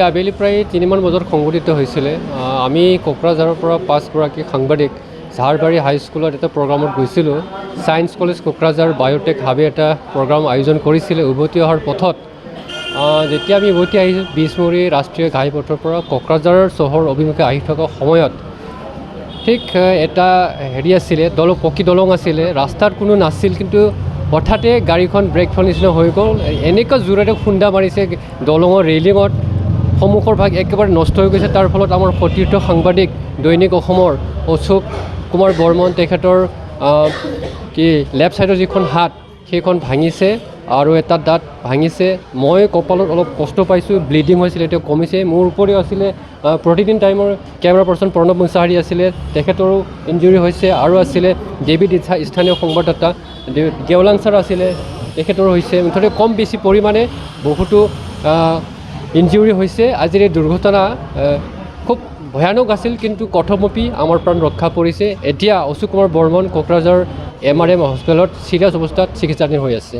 আবেলি প্ৰায় 3মান বজাত সংঘটিত হৈছিলে। আমি কোকৰাঝাৰৰ পৰা 5গৰাকী সাংবাদিক ঝাৰবাৰী হাইস্কুলত এটা প্ৰগ্ৰামত গৈছিলোঁ। ছায়েন্স কলেজ কোকৰাঝাৰ বায়'টেক হাবে এটা প্ৰগ্ৰাম আয়োজন কৰিছিলে। উভতি অহাৰ পথত যেতিয়া আমি উভতি আহিছোঁ বিছমুৰী ৰাষ্ট্ৰীয় ঘাইপথৰ পৰা কোকৰাঝাৰ চহৰ অভিমুখে আহি থকা সময়ত ঠিক এটা আছিলে পকী দলং আছিলে, ৰাস্তাত কোনো নাছিল, কিন্তু হঠাতে গাড়ীখন ব্ৰেক ফেল নিচিনা হৈ গ'ল। এনেকুৱা জোৰেৰে খুন্দা মাৰিছে দলঙৰ ৰেইলিঙত, সন্মুখৰ ভাগ একেবাৰে নষ্ট হৈ গৈছে। তাৰ ফলত আমাৰ সতীৰ্থ সাংবাদিক দৈনিক অসমৰ অশোক কুমাৰ বৰ্মন তেখেতৰ লেফ্ট ছাইডৰ যিখন হাত সেইখন ভাঙিছে আৰু এটা দাঁত ভাঙিছে। মই কপালত অলপ কষ্ট পাইছোঁ, ব্লিডিং হৈছিলে, এতিয়া কমিছে। মোৰ উপৰিও আছিলে প্ৰতিদিন টাইমৰ কেমেৰা পাৰ্চন প্ৰণৱ মুছাহাৰী আছিলে, তেখেতৰো ইঞ্জুৰি হৈছে। আৰু আছিলে ডেভিড স্থানীয় সংবাদদাতা গেওলাং ছাৰ আছিলে, তেখেতৰো হৈছে। মুঠতে কম বেছি পৰিমাণে বহুতো ইঞ্জুৰি হৈছে। আজিৰ এই দুৰ্ঘটনা খুব ভয়ানক আছিল, কিন্তু কথমপি আমাৰ প্ৰাণ ৰক্ষা পৰিছে। এতিয়া অশোক কুমাৰ বৰ্মন কোকৰাঝাৰ MRM হস্পিটেলত চিৰিয়াছ অৱস্থাত চিকিৎসাধীন হৈ আছে।